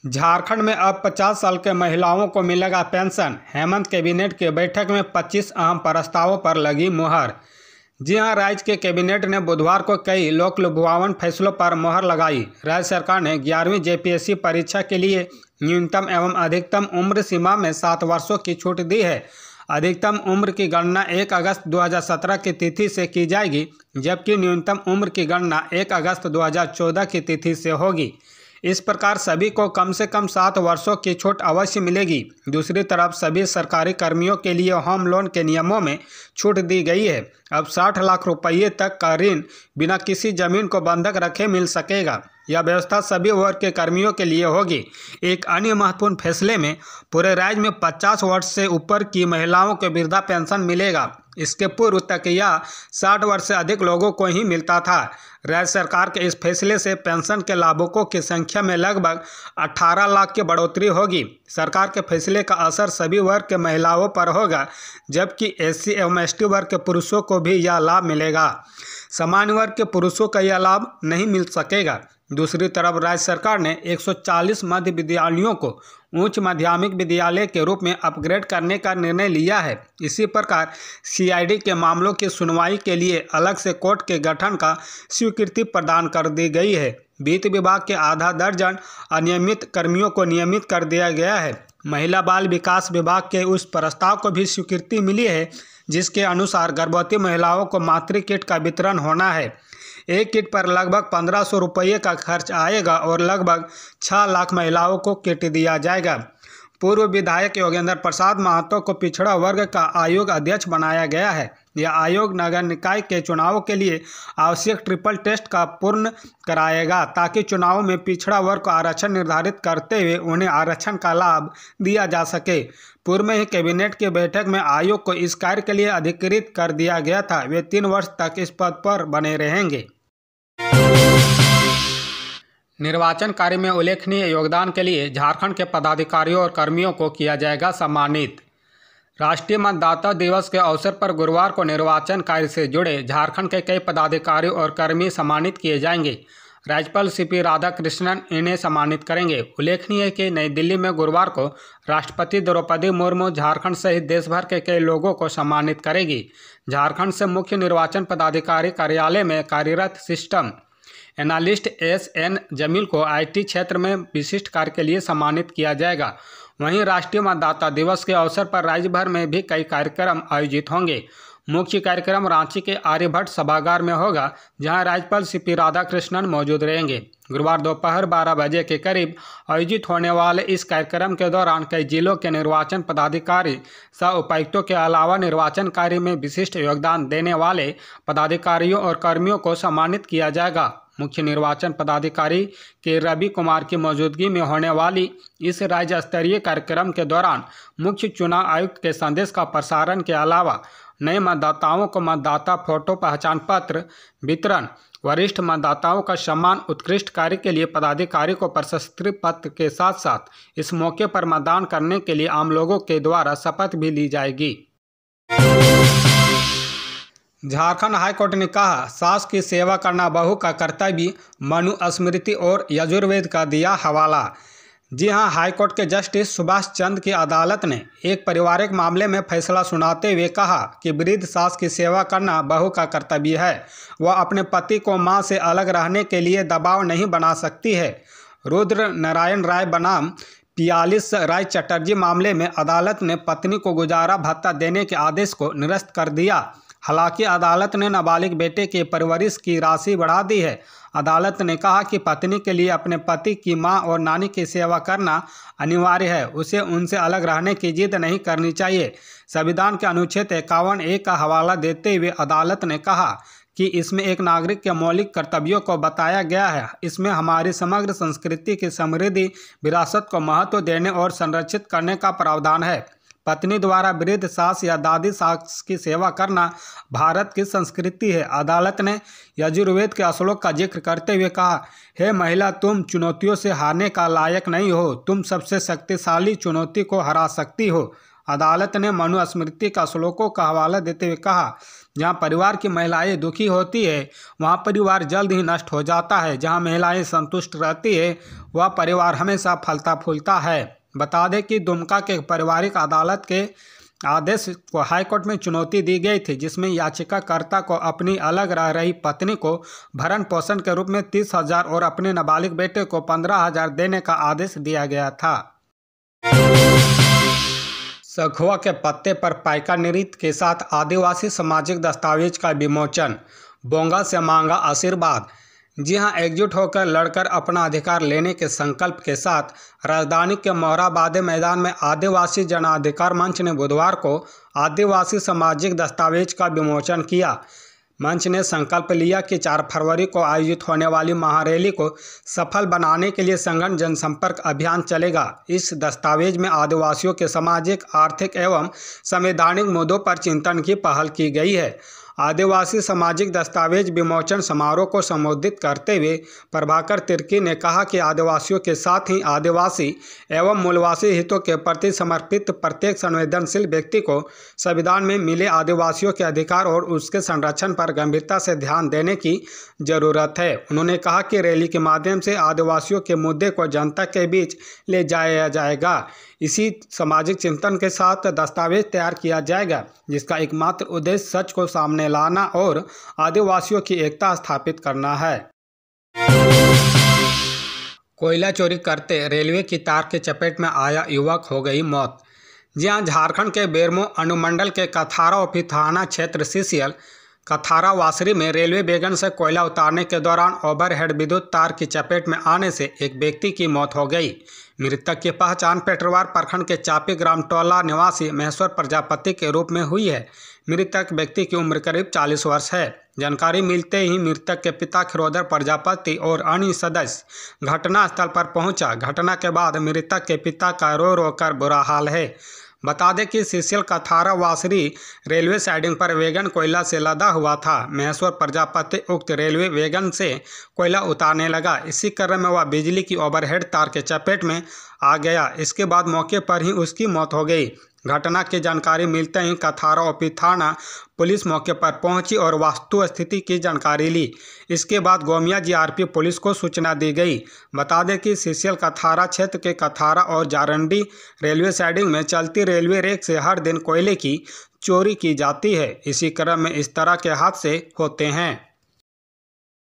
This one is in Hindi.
झारखंड में अब 50 साल के महिलाओं को मिलेगा पेंशन। हेमंत कैबिनेट की बैठक में 25 अहम प्रस्तावों पर लगी मुहर। जी हां, राज्य के कैबिनेट ने बुधवार को कई लोकलुभावन फैसलों पर मुहर लगाई। राज्य सरकार ने 11वीं जेपीएससी परीक्षा के लिए न्यूनतम एवं अधिकतम उम्र सीमा में 7 वर्षों की छूट दी है। अधिकतम उम्र की गणना 1 अगस्त 2017 की तिथि से की जाएगी, जबकि न्यूनतम उम्र की गणना 1 अगस्त 2014 की तिथि से होगी। इस प्रकार सभी को कम से कम 7 वर्षों की छूट अवश्य मिलेगी। दूसरी तरफ सभी सरकारी कर्मियों के लिए होम लोन के नियमों में छूट दी गई है। अब 60 लाख रुपये तक का ऋण बिना किसी जमीन को बंधक रखे मिल सकेगा। यह व्यवस्था सभी वर्ग के कर्मियों के लिए होगी। एक अन्य महत्वपूर्ण फैसले में पूरे राज्य में 50 वर्ष से ऊपर की महिलाओं को वृद्धा पेंशन मिलेगा। इसके पूर्व तक यह 60 वर्ष से अधिक लोगों को ही मिलता था। राज्य सरकार के इस फैसले से पेंशन के लाभुकों की संख्या में लगभग 18 लाख की बढ़ोतरी होगी। सरकार के फैसले का असर सभी वर्ग के महिलाओं पर होगा, जबकि एससी एवं एसटी वर्ग के पुरुषों को भी यह लाभ मिलेगा। सामान्य वर्ग के पुरुषों का यह लाभ नहीं मिल सकेगा। दूसरी तरफ राज्य सरकार ने 140 मध्य विद्यालयों को उच्च माध्यमिक विद्यालय के रूप में अपग्रेड करने का निर्णय लिया है। इसी प्रकार सीआईडी के मामलों की सुनवाई के लिए अलग से कोर्ट के गठन का स्वीकृति प्रदान कर दी गई है। वित्त विभाग के आधा दर्जन अनियमित कर्मियों को नियमित कर दिया गया है। महिला बाल विकास विभाग के उस प्रस्ताव को भी स्वीकृति मिली है, जिसके अनुसार गर्भवती महिलाओं को मातृ किट का वितरण होना है। एक किट पर लगभग 1500 रुपये का खर्च आएगा और लगभग 6 लाख महिलाओं को किट दिया जाएगा। पूर्व विधायक योगेंद्र प्रसाद महतो को पिछड़ा वर्ग का आयोग अध्यक्ष बनाया गया है। यह आयोग नगर निकाय के चुनावों के लिए आवश्यक ट्रिपल टेस्ट का पूर्ण कराएगा, ताकि चुनावों में पिछड़ा वर्ग को आरक्षण निर्धारित करते हुए उन्हें आरक्षण का लाभ दिया जा सके। पूर्व में ही कैबिनेट की बैठक में आयोग को इस कार्य के लिए अधिकृत कर दिया गया था। वे 3 वर्ष तक इस पद पर बने रहेंगे। निर्वाचन कार्य में उल्लेखनीय योगदान के लिए झारखंड के पदाधिकारियों और कर्मियों को किया जाएगा सम्मानित। राष्ट्रीय मतदाता दिवस के अवसर पर गुरुवार को निर्वाचन कार्य से जुड़े झारखंड के कई पदाधिकारियों और कर्मी सम्मानित किए जाएंगे। राज्यपाल सीपी राधाकृष्णन इन्हें सम्मानित करेंगे। उल्लेखनीय है कि नई दिल्ली में गुरुवार को राष्ट्रपति द्रौपदी मुर्मू झारखंड सहित देश भर के कई लोगों को सम्मानित करेगी। झारखंड से मुख्य निर्वाचन पदाधिकारी कार्यालय में कार्यरत सिस्टम एनालिस्ट SN जमील को IT क्षेत्र में विशिष्ट कार्य के लिए सम्मानित किया जाएगा। वहीं राष्ट्रीय मतदाता दिवस के अवसर पर राज्य भर में भी कई कार्यक्रम आयोजित होंगे। मुख्य कार्यक्रम रांची के आर्यभट्ट सभागार में होगा, जहां राज्यपाल सीपी राधाकृष्णन मौजूद रहेंगे। गुरुवार दोपहर 12 बजे के करीब आयोजित होने वाले इस कार्यक्रम के दौरान कई जिलों के निर्वाचन पदाधिकारी सह उपायुक्तों के अलावा निर्वाचन कार्य में विशिष्ट योगदान देने वाले पदाधिकारियों और कर्मियों को सम्मानित किया जाएगा। मुख्य निर्वाचन पदाधिकारी के रवि कुमार की मौजूदगी में होने वाली इस राज्य स्तरीय कार्यक्रम के दौरान मुख्य चुनाव आयुक्त के संदेश का प्रसारण के अलावा नए मतदाताओं को मतदाता फोटो पहचान पत्र वितरण, वरिष्ठ मतदाताओं का सम्मान, उत्कृष्ट कार्य के लिए पदाधिकारी को प्रशस्ति पत्र के साथ साथ इस मौके पर मतदान करने के लिए आम लोगों के द्वारा शपथ भी ली जाएगी। झारखंड हाईकोर्ट ने कहा, सास की सेवा करना बहू का कर्तव्य, मनुस्मृति और यजुर्वेद का दिया हवाला। जी हां, हाईकोर्ट के जस्टिस सुभाष चंद्र की अदालत ने एक पारिवारिक मामले में फैसला सुनाते हुए कहा कि वृद्ध सास की सेवा करना बहू का कर्तव्य है। वह अपने पति को मां से अलग रहने के लिए दबाव नहीं बना सकती है। रुद्र नारायण राय बनाम 42 राय चटर्जी मामले में अदालत ने पत्नी को गुजारा भत्ता देने के आदेश को निरस्त कर दिया। हालांकि अदालत ने नाबालिग बेटे के परवरिश की राशि बढ़ा दी है। अदालत ने कहा कि पत्नी के लिए अपने पति की मां और नानी की सेवा करना अनिवार्य है। उसे उनसे अलग रहने की जिद नहीं करनी चाहिए। संविधान के अनुच्छेद 51A का हवाला देते हुए अदालत ने कहा कि इसमें एक नागरिक के मौलिक कर्तव्यों को बताया गया है। इसमें हमारी समग्र संस्कृति की समृद्धि विरासत को महत्व देने और संरक्षित करने का प्रावधान है। पत्नी द्वारा वृद्ध सास या दादी सास की सेवा करना भारत की संस्कृति है। अदालत ने यजुर्वेद के श्लोक का जिक्र करते हुए कहा, हे महिला, तुम चुनौतियों से हारने का लायक नहीं हो, तुम सबसे शक्तिशाली चुनौती को हरा सकती हो। अदालत ने मनुस्मृति का श्लोकों का हवाला देते हुए कहा, जहां परिवार की महिलाएं दुखी होती है वहां परिवार जल्द ही नष्ट हो जाता है। जहां महिलाएं संतुष्ट रहती है वह परिवार हमेशा फलता फूलता है। बता दें कि दुमका के पारिवारिक अदालत के आदेश को हाईकोर्ट में चुनौती दी गई थी, जिसमें याचिकाकर्ता को अपनी अलग रह रही पत्नी को भरण पोषण के रूप में 30,000 और अपने नाबालिग बेटे को 15,000 देने का आदेश दिया गया था। सखुआ के पत्ते पर पाइका नृत्य के साथ आदिवासी सामाजिक दस्तावेज का विमोचन, बोंगा से मांगा आशीर्वाद। जी हां, एकजुट होकर लड़कर अपना अधिकार लेने के संकल्प के साथ राजधानी के मोहराबादी मैदान में आदिवासी जन अधिकार मंच ने बुधवार को आदिवासी सामाजिक दस्तावेज का विमोचन किया। मंच ने संकल्प लिया कि 4 फरवरी को आयोजित होने वाली महारैली को सफल बनाने के लिए सघन जनसंपर्क अभियान चलेगा। इस दस्तावेज में आदिवासियों के सामाजिक, आर्थिक एवं संवैधानिक मुद्दों पर चिंतन की पहल की गई है। आदिवासी सामाजिक दस्तावेज विमोचन समारोह को संबोधित करते हुए प्रभाकर तिर्की ने कहा कि आदिवासियों के साथ ही आदिवासी एवं मूलवासी हितों के प्रति समर्पित प्रत्येक संवेदनशील व्यक्ति को संविधान में मिले आदिवासियों के अधिकार और उसके संरक्षण पर गंभीरता से ध्यान देने की जरूरत है। उन्होंने कहा कि रैली के माध्यम से आदिवासियों के मुद्दे को जनता के बीच ले जाया जाएगा। इसी सामाजिक चिंतन के साथ दस्तावेज तैयार किया जाएगा, जिसका एकमात्र उद्देश्य सच को सामने लाना और आदिवासियों की एकता स्थापित करना है। कोयला चोरी करते रेलवे की तार के चपेट में आया युवक, हो गई मौत। जी हां, झारखंड के बेरमो अनुमंडल के कथारा ओपी थाना क्षेत्र सीसीएल कथारा वासरी में रेलवे वैगन से कोयला उतारने के दौरान ओवरहेड विद्युत तार की चपेट में आने से एक व्यक्ति की मौत हो गई। मृतक की पहचान पेटरवार प्रखंड के चापी ग्राम टोला निवासी महेश्वर प्रजापति के रूप में हुई है। मृतक व्यक्ति की उम्र करीब 40 वर्ष है। जानकारी मिलते ही मृतक के पिता खिरोधर प्रजापति और अन्य सदस्य घटनास्थल पर पहुंचा। घटना के बाद मृतक के पिता का रो रो कर बुरा हाल है। बता दें कि सीसीएल कथारा वासरी रेलवे साइडिंग पर वैगन कोयला से लदा हुआ था। महेश्वर प्रजापति उक्त रेलवे वैगन से कोयला उतारने लगा। इसी क्रम में वह बिजली की ओवरहेड तार के चपेट में आ गया। इसके बाद मौके पर ही उसकी मौत हो गई। घटना की जानकारी मिलते ही कथारा ओपी थाना पुलिस मौके पर पहुंची और वास्तु स्थिति की जानकारी ली। इसके बाद गोमिया जीआरपी पुलिस को सूचना दी गई। बता दें कि सीसीएल कथारा क्षेत्र के कथारा और जारंडी रेलवे साइडिंग में चलती रेलवे रेक से हर दिन कोयले की चोरी की जाती है। इसी क्रम में इस तरह के हादसे होते हैं।